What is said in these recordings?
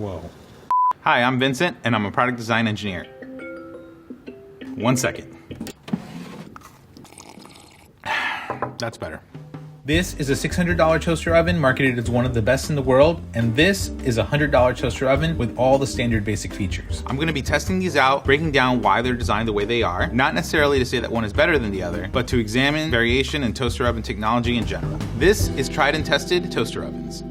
Whoa. Hi, I'm Vincent, and I'm a product design engineer. 1 second. That's better. This is a $600 toaster oven marketed as one of the best in the world, and this is a $100 toaster oven with all the standard basic features. I'm going to be testing these out, breaking down why they're designed the way they are, not necessarily to say that one is better than the other, but to examine variation in toaster oven technology in general. This is tried and tested toaster ovens.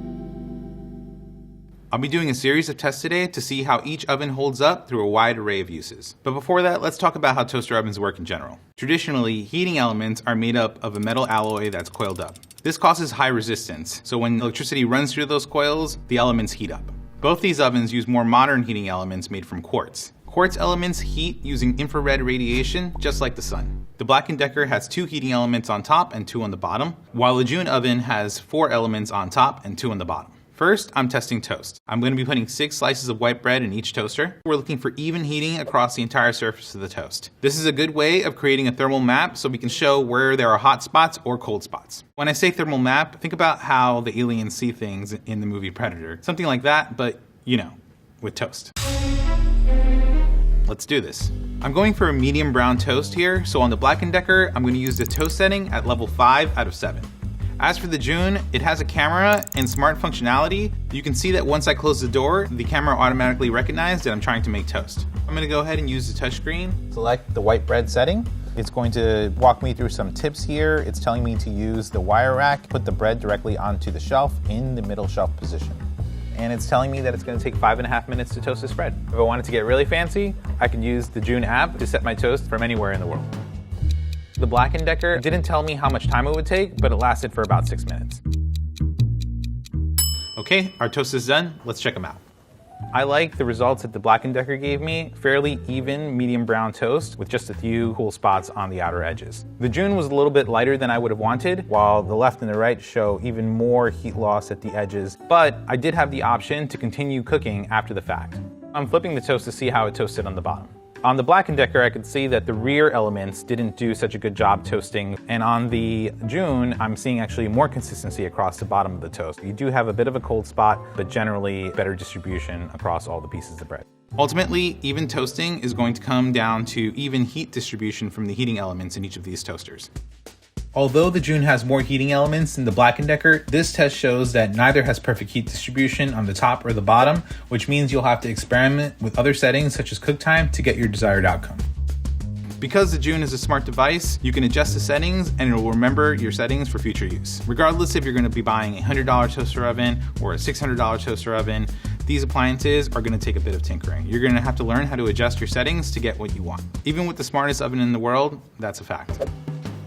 I'll be doing a series of tests today to see how each oven holds up through a wide array of uses. But before that, let's talk about how toaster ovens work in general. Traditionally, heating elements are made up of a metal alloy that's coiled up. This causes high resistance, so when electricity runs through those coils, the elements heat up. Both these ovens use more modern heating elements made from quartz. Quartz elements heat using infrared radiation, just like the sun. The Black & Decker has 2 heating elements on top and 2 on the bottom, while the June oven has 4 elements on top and 2 on the bottom. First, I'm testing toast. I'm going to be putting 6 slices of white bread in each toaster. We're looking for even heating across the entire surface of the toast. This is a good way of creating a thermal map so we can show where there are hot spots or cold spots. When I say thermal map, think about how the aliens see things in the movie Predator. Something like that, but you know, with toast. Let's do this. I'm going for a medium brown toast here, so on the Black & Decker, I'm going to use the toast setting at level 5 out of 7. As for the June, it has a camera and smart functionality. You can see that once I close the door, the camera automatically recognizes that I'm trying to make toast. I'm gonna go ahead and use the touchscreen. Select the white bread setting. It's going to walk me through some tips here. It's telling me to use the wire rack, put the bread directly onto the shelf in the middle shelf position. And it's telling me that it's gonna take 5.5 minutes to toast this bread. If I wanted to get really fancy, I can use the June app to set my toast from anywhere in the world. The Black & Decker didn't tell me how much time it would take, but it lasted for about 6 minutes. Okay, our toast is done. Let's check them out. I like the results that the Black & Decker gave me. Fairly even medium brown toast with just a few cool spots on the outer edges. The June was a little bit lighter than I would have wanted, while the left and the right show even more heat loss at the edges, but I did have the option to continue cooking after the fact. I'm flipping the toast to see how it toasted on the bottom. On the Black & Decker, I could see that the rear elements didn't do such a good job toasting, and on the June, I'm seeing actually more consistency across the bottom of the toast. You do have a bit of a cold spot, but generally better distribution across all the pieces of bread. Ultimately, even toasting is going to come down to even heat distribution from the heating elements in each of these toasters. Although the June has more heating elements than the Black & Decker, this test shows that neither has perfect heat distribution on the top or the bottom, which means you'll have to experiment with other settings such as cook time to get your desired outcome. Because the June is a smart device, you can adjust the settings and it will remember your settings for future use. Regardless if you're going to be buying a $100 toaster oven or a $600 toaster oven, these appliances are going to take a bit of tinkering. You're going to have to learn how to adjust your settings to get what you want. Even with the smartest oven in the world, that's a fact.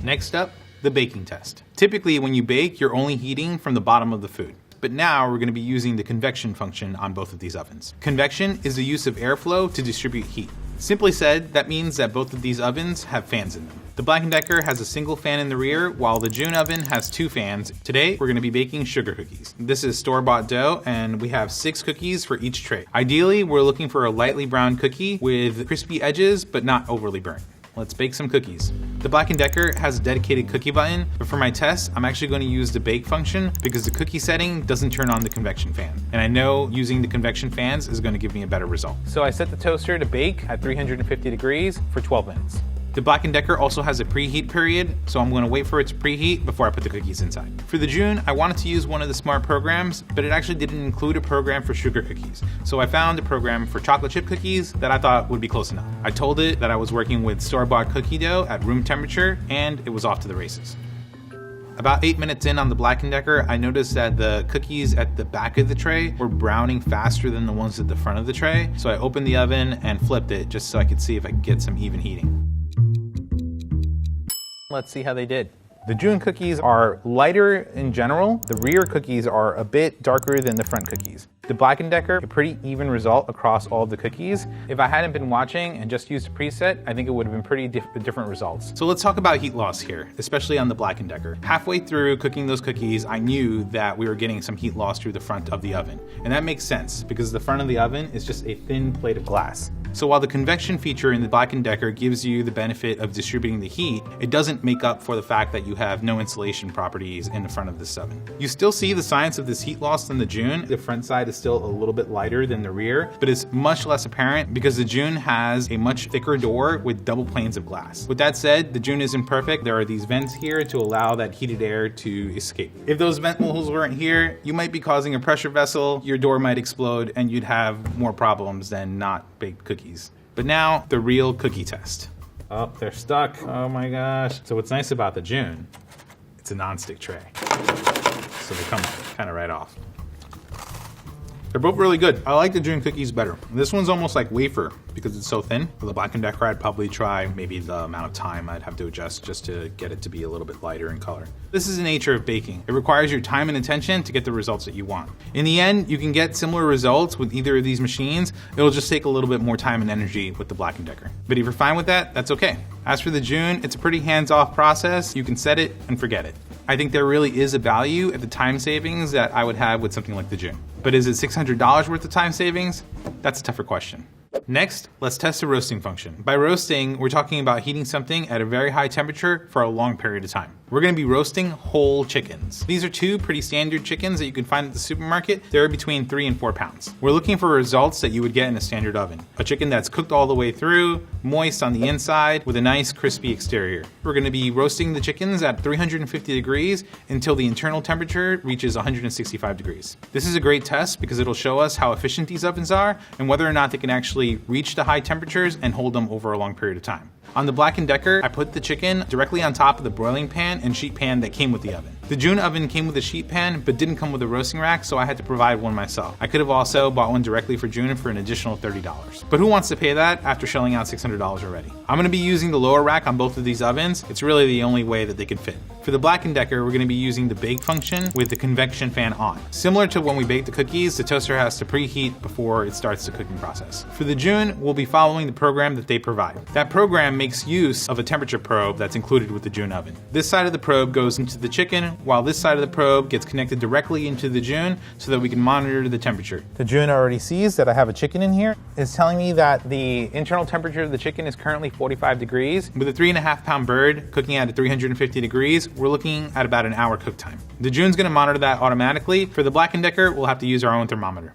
Next up, the baking test. Typically, when you bake, you're only heating from the bottom of the food. But now we're going to be using the convection function on both of these ovens. Convection is the use of airflow to distribute heat. Simply said, that means that both of these ovens have fans in them. The Black & Decker has a single fan in the rear, while the June oven has 2 fans. Today, we're going to be baking sugar cookies. This is store-bought dough, and we have 6 cookies for each tray. Ideally, we're looking for a lightly brown cookie with crispy edges, but not overly burnt. Let's bake some cookies. The Black & Decker has a dedicated cookie button, but for my test, I'm actually going to use the bake function because the cookie setting doesn't turn on the convection fan. And I know using the convection fans is going to give me a better result. So I set the toaster to bake at 350 degrees for 12 minutes. The Black & Decker also has a preheat period, so I'm going to wait for it to preheat before I put the cookies inside. For the June, I wanted to use one of the smart programs, but it actually didn't include a program for sugar cookies. So I found a program for chocolate chip cookies that I thought would be close enough. I told it that I was working with store-bought cookie dough at room temperature, and it was off to the races. About 8 minutes in on the Black & Decker, I noticed that the cookies at the back of the tray were browning faster than the ones at the front of the tray. So I opened the oven and flipped it just so I could see if I could get some even heating. Let's see how they did. The June cookies are lighter in general. The rear cookies are a bit darker than the front cookies. The Black & Decker, a pretty even result across all of the cookies. If I hadn't been watching and just used a preset, I think it would have been pretty different results. So let's talk about heat loss here, especially on the Black & Decker. Halfway through cooking those cookies, I knew that we were getting some heat loss through the front of the oven. And that makes sense because the front of the oven is just a thin plate of glass. So while the convection feature in the Black & Decker gives you the benefit of distributing the heat, it doesn't make up for the fact that you have no insulation properties in the front of this oven. You still see the signs of this heat loss on the June. The front side is still a little bit lighter than the rear, but it's much less apparent because the June has a much thicker door with double panes of glass. With that said, the June isn't perfect. There are these vents here to allow that heated air to escape. If those vent holes weren't here, you might be causing a pressure vessel, your door might explode, and you'd have more problems than not baked cookies. But now, the real cookie test. Oh, they're stuck. Oh my gosh. So what's nice about the June, it's a non-stick tray. So they come kind of right off. They're both really good. I like the June cookies better. This one's almost like wafer because it's so thin. For the Black & Decker, I'd probably try maybe the amount of time I'd have to adjust just to get it to be a little bit lighter in color. This is the nature of baking. It requires your time and attention to get the results that you want. In the end, you can get similar results with either of these machines. It'll just take a little bit more time and energy with the Black & Decker. But if you're fine with that, that's okay. As for the June, it's a pretty hands-off process. You can set it and forget it. I think there really is a value at the time savings that I would have with something like the June. But is it $600 worth of time savings? That's a tougher question. Next, let's test the roasting function. By roasting, we're talking about heating something at a very high temperature for a long period of time. We're going to be roasting whole chickens. These are two pretty standard chickens that you can find at the supermarket. They're between 3 and 4 pounds. We're looking for results that you would get in a standard oven. A chicken that's cooked all the way through, moist on the inside, with a nice crispy exterior. We're going to be roasting the chickens at 350 degrees until the internal temperature reaches 165 degrees. This is a great test because it'll show us how efficient these ovens are and whether or not they can actually reach the high temperatures and hold them over a long period of time. On the Black & Decker, I put the chicken directly on top of the broiling pan and sheet pan that came with the oven. The June oven came with a sheet pan, but didn't come with a roasting rack, so I had to provide one myself. I could have also bought one directly for June for an additional $30. But who wants to pay that after shelling out $600 already? I'm going to be using the lower rack on both of these ovens. It's really the only way that they can fit. For the Black & Decker, we're going to be using the bake function with the convection fan on. Similar to when we bake the cookies, the toaster has to preheat before it starts the cooking process. For the June, we'll be following the program that they provide. That program makes use of a temperature probe that's included with the June oven. This side of the probe goes into the chicken, while this side of the probe gets connected directly into the June so that we can monitor the temperature. The June already sees that I have a chicken in here. It's telling me that the internal temperature of the chicken is currently 45 degrees. With a 3.5 pound bird cooking at 350 degrees, we're looking at about an hour cook time. The June's going to monitor that automatically. For the Black & Decker, we'll have to use our own thermometer.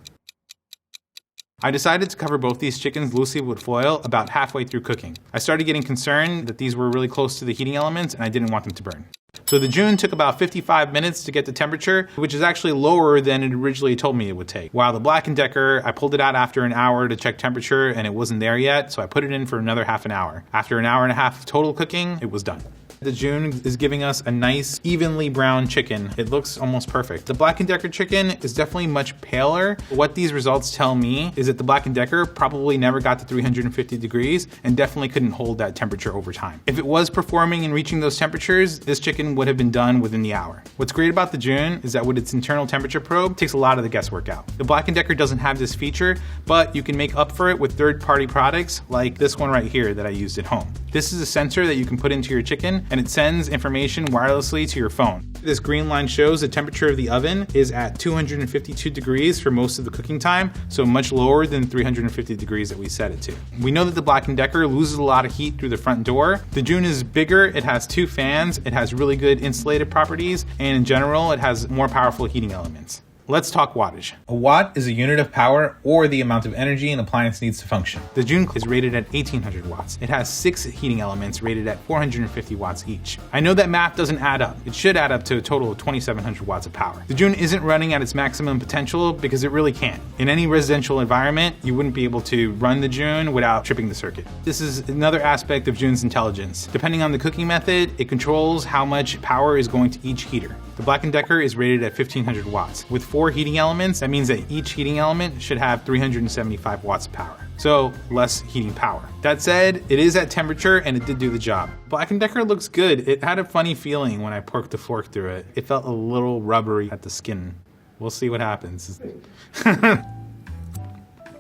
I decided to cover both these chickens loosely with foil about halfway through cooking. I started getting concerned that these were really close to the heating elements and I didn't want them to burn. So the June took about 55 minutes to get the temperature, which is actually lower than it originally told me it would take. While the Black & Decker, I pulled it out after an hour to check temperature and it wasn't there yet, so I put it in for another half an hour. After an hour and a half of total cooking, it was done. The June is giving us a nice, evenly brown chicken. It looks almost perfect. The Black & Decker chicken is definitely much paler. What these results tell me is that the Black & Decker probably never got to 350 degrees and definitely couldn't hold that temperature over time. If it was performing and reaching those temperatures, this chicken would have been done within the hour. What's great about the June is that with its internal temperature probe, it takes a lot of the guesswork out. The Black & Decker doesn't have this feature, but you can make up for it with third-party products like this one right here that I used at home. This is a sensor that you can put into your chicken and it sends information wirelessly to your phone. This green line shows the temperature of the oven is at 252 degrees for most of the cooking time, so much lower than 350 degrees that we set it to. We know that the Black & Decker loses a lot of heat through the front door. The June is bigger, it has 2 fans, it has really good insulated properties, and in general, it has more powerful heating elements. Let's talk wattage. A watt is a unit of power or the amount of energy an appliance needs to function. The June is rated at 1800 watts. It has 6 heating elements rated at 450 watts each. I know that math doesn't add up. It should add up to a total of 2700 watts of power. The June isn't running at its maximum potential because it really can't. In any residential environment, you wouldn't be able to run the June without tripping the circuit. This is another aspect of June's intelligence. Depending on the cooking method, it controls how much power is going to each heater. The Black & Decker is rated at 1500 watts. With 4 heating elements, that means that each heating element should have 375 watts of power. So less heating power. That said, it is at temperature and it did do the job. Black & Decker looks good. It had a funny feeling when I poked the fork through it. It felt a little rubbery at the skin. We'll see what happens.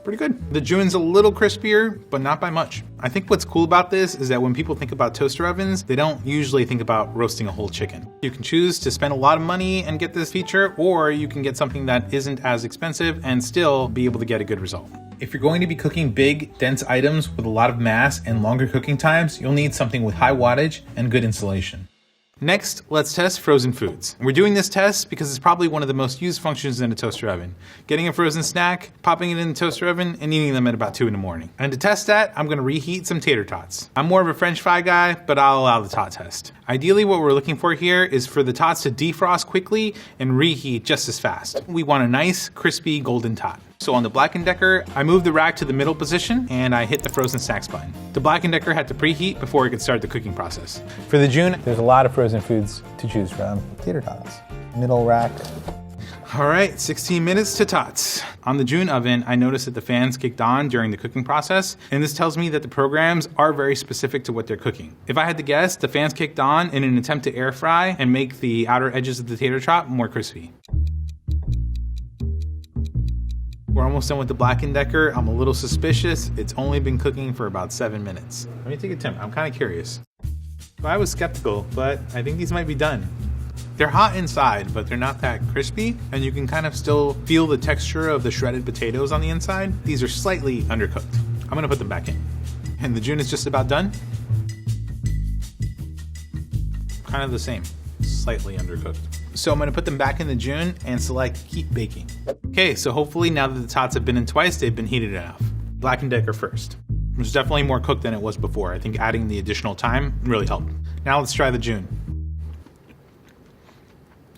Pretty good. The June's a little crispier, but not by much. I think what's cool about this is that when people think about toaster ovens, they don't usually think about roasting a whole chicken. You can choose to spend a lot of money and get this feature, or you can get something that isn't as expensive and still be able to get a good result. If you're going to be cooking big, dense items with a lot of mass and longer cooking times, you'll need something with high wattage and good insulation. Next, let's test frozen foods. We're doing this test because it's probably one of the most used functions in a toaster oven. Getting a frozen snack, popping it in the toaster oven, and eating them at about 2 in the morning. And to test that, I'm gonna reheat some tater tots. I'm more of a French fry guy, but I'll allow the tot test. Ideally, what we're looking for here is for the tots to defrost quickly and reheat just as fast. We want a nice, crispy, golden tot. So on the Black & Decker, I moved the rack to the middle position and I hit the frozen snacks button. The Black & Decker had to preheat before it could start the cooking process. For the June, there's a lot of frozen foods to choose from. Tater tots, middle rack. All right, 16 minutes to tots. On the June oven, I noticed that the fans kicked on during the cooking process, and this tells me that the programs are very specific to what they're cooking. If I had to guess, the fans kicked on in an attempt to air fry and make the outer edges of the tater tot more crispy. We're almost done with the Black & Decker. I'm a little suspicious. It's only been cooking for about 7 minutes. Let me take a temp. I'm kind of curious. I was skeptical, but I think these might be done. They're hot inside, but they're not that crispy, and you can kind of still feel the texture of the shredded potatoes on the inside. These are slightly undercooked. I'm gonna put them back in. And the June is just about done. Kind of the same, slightly undercooked. So I'm gonna put them back in the June and select Keep Baking. Okay, so hopefully now that the tots have been in twice, they've been heated enough. Black & Decker first. It was definitely more cooked than it was before. I think adding the additional time really helped. Now let's try the June.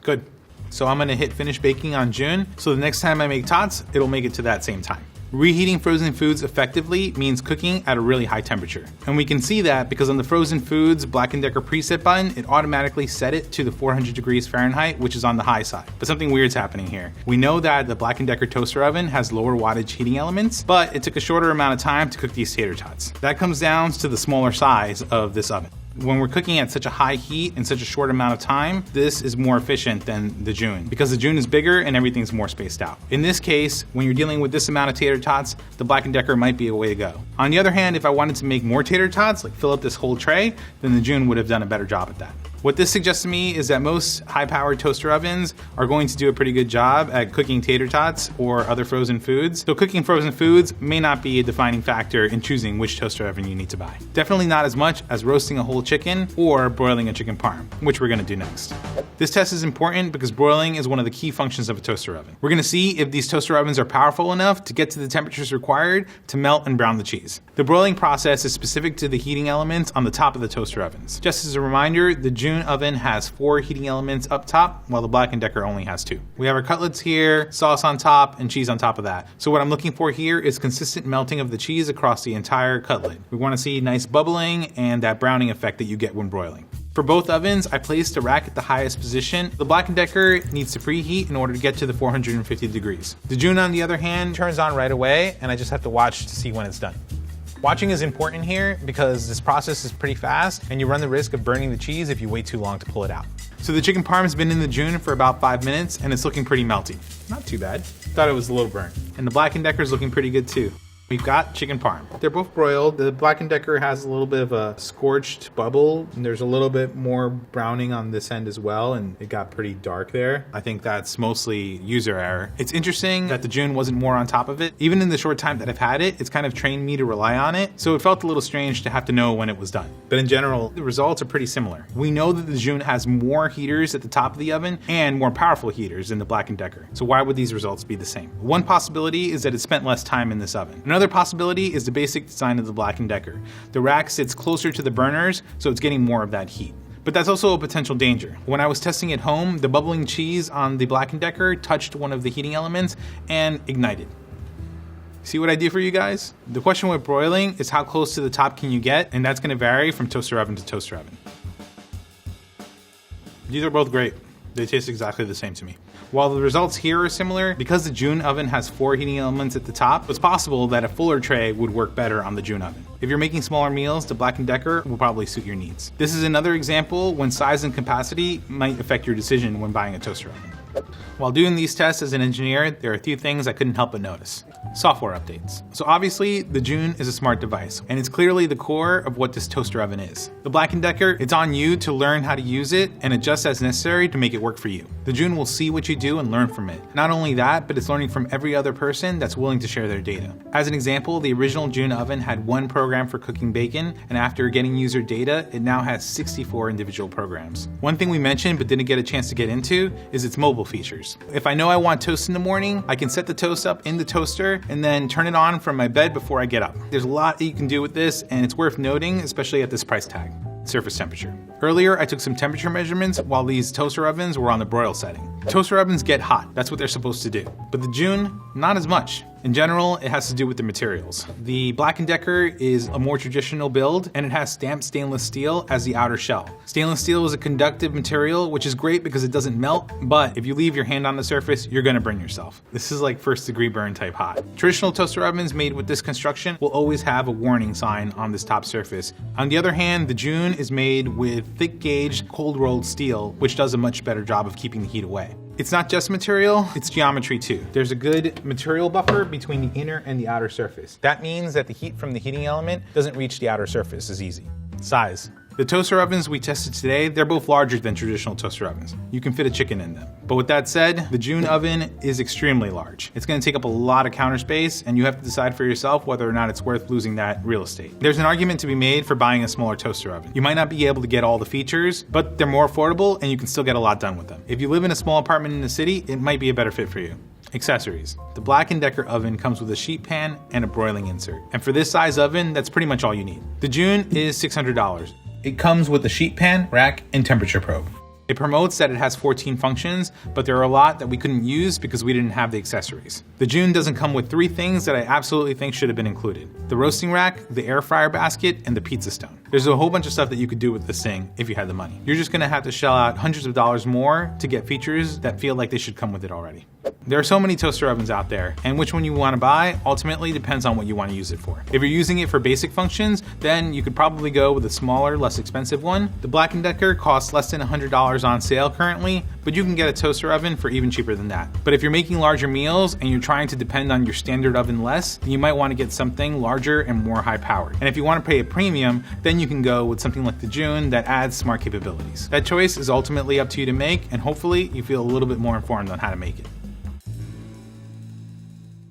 Good. So I'm gonna hit finish baking on June, so the next time I make tots, it'll make it to that same time. Reheating frozen foods effectively means cooking at a really high temperature. And we can see that because on the frozen foods Black & Decker preset button, it automatically set it to the 400 degrees Fahrenheit, which is on the high side. But something weird's happening here. We know that the Black & Decker toaster oven has lower wattage heating elements, but it took a shorter amount of time to cook these tater tots. That comes down to the smaller size of this oven. When we're cooking at such a high heat in such a short amount of time, this is more efficient than the June because the June is bigger and everything's more spaced out. In this case, when you're dealing with this amount of tater tots, the Black & Decker might be a way to go. On the other hand, if I wanted to make more tater tots, like fill up this whole tray, then the June would have done a better job at that. What this suggests to me is that most high-powered toaster ovens are going to do a pretty good job at cooking tater tots or other frozen foods. So cooking frozen foods may not be a defining factor in choosing which toaster oven you need to buy. Definitely not as much as roasting a whole chicken or broiling a chicken parm, which we're gonna do next. This test is important because broiling is one of the key functions of a toaster oven. We're gonna see if these toaster ovens are powerful enough to get to the temperatures required to melt and brown the cheese. The broiling process is specific to the heating elements on the top of the toaster ovens. Just as a reminder, the June oven has 4 heating elements up top, while the Black & Decker only has 2. We have our cutlets here, sauce on top, and cheese on top of that. So what I'm looking for here is consistent melting of the cheese across the entire cutlet. We want to see nice bubbling and that browning effect that you get when broiling. For both ovens, I placed the rack at the highest position. The Black & Decker needs to preheat in order to get to the 450 degrees. The June, on the other hand, turns on right away, and I just have to watch to see when it's done. Watching is important here because this process is pretty fast and you run the risk of burning the cheese if you wait too long to pull it out. So the chicken parm has been in the June for about 5 minutes and it's looking pretty melty. Not too bad. Thought it was a little burnt. And the Black & Decker is looking pretty good too. We've got chicken parm. They're both broiled. The Black & Decker has a little bit of a scorched bubble, and there's a little bit more browning on this end as well, and it got pretty dark there. I think that's mostly user error. It's interesting that the June wasn't more on top of it. Even in the short time that I've had it, it's kind of trained me to rely on it, so it felt a little strange to have to know when it was done. But in general, the results are pretty similar. We know that the June has more heaters at the top of the oven and more powerful heaters than the Black & Decker. So why would these results be the same? One possibility is that it spent less time in this oven. Another possibility is the basic design of the Black & Decker. The rack sits closer to the burners, so it's getting more of that heat. But that's also a potential danger. When I was testing at home, the bubbling cheese on the Black & Decker touched one of the heating elements and ignited. See what I did for you guys? The question with broiling is how close to the top can you get, and that's gonna vary from toaster oven to toaster oven. These are both great. They taste exactly the same to me. While the results here are similar, because the June oven has 4 heating elements at the top, it's possible that a fuller tray would work better on the June oven. If you're making smaller meals, the Black & Decker will probably suit your needs. This is another example when size and capacity might affect your decision when buying a toaster oven. While doing these tests as an engineer, there are a few things I couldn't help but notice. Software updates. So obviously, the June is a smart device, and it's clearly the core of what this toaster oven is. The Black & Decker, it's on you to learn how to use it and adjust as necessary to make it work for you. The June will see what you do and learn from it. Not only that, but it's learning from every other person that's willing to share their data. As an example, the original June oven had one program for cooking bacon, and after getting user data, it now has 64 individual programs. One thing we mentioned but didn't get a chance to get into is its mobile features. If I know I want toast in the morning, I can set the toast up in the toaster and then turn it on from my bed before I get up. There's a lot that you can do with this, and it's worth noting, especially at this price tag. Surface temperature. Earlier, I took some temperature measurements while these toaster ovens were on the broil setting. Toaster ovens get hot, that's what they're supposed to do. But the June, not as much. In general, it has to do with the materials. The Black & Decker is a more traditional build, and it has stamped stainless steel as the outer shell. Stainless steel is a conductive material, which is great because it doesn't melt, but if you leave your hand on the surface, you're gonna burn yourself. This is like first-degree burn type hot. Traditional toaster ovens made with this construction will always have a warning sign on this top surface. On the other hand, the June is made with thick-gauge, cold-rolled steel, which does a much better job of keeping the heat away. It's not just material, it's geometry too. There's a good material buffer between the inner and the outer surface. That means that the heat from the heating element doesn't reach the outer surface as easy. Size. The toaster ovens we tested today, they're both larger than traditional toaster ovens. You can fit a chicken in them. But with that said, the June oven is extremely large. It's gonna take up a lot of counter space, and you have to decide for yourself whether or not it's worth losing that real estate. There's an argument to be made for buying a smaller toaster oven. You might not be able to get all the features, but they're more affordable and you can still get a lot done with them. If you live in a small apartment in the city, it might be a better fit for you. Accessories. The Black & Decker oven comes with a sheet pan and a broiling insert. And for this size oven, that's pretty much all you need. The June is $600. It comes with a sheet pan, rack, and temperature probe. It promotes that it has 14 functions, but there are a lot that we couldn't use because we didn't have the accessories. The June doesn't come with 3 things that I absolutely think should have been included: the roasting rack, the air fryer basket, and the pizza stone. There's a whole bunch of stuff that you could do with this thing if you had the money. You're just gonna have to shell out hundreds of dollars more to get features that feel like they should come with it already. There are so many toaster ovens out there, and which one you want to buy ultimately depends on what you want to use it for. If you're using it for basic functions, then you could probably go with a smaller, less expensive one. The Black & Decker costs less than $100 on sale currently, but you can get a toaster oven for even cheaper than that. But if you're making larger meals and you're trying to depend on your standard oven less, then you might want to get something larger and more high powered. And if you want to pay a premium, then you can go with something like the June that adds smart capabilities. That choice is ultimately up to you to make, and hopefully you feel a little bit more informed on how to make it.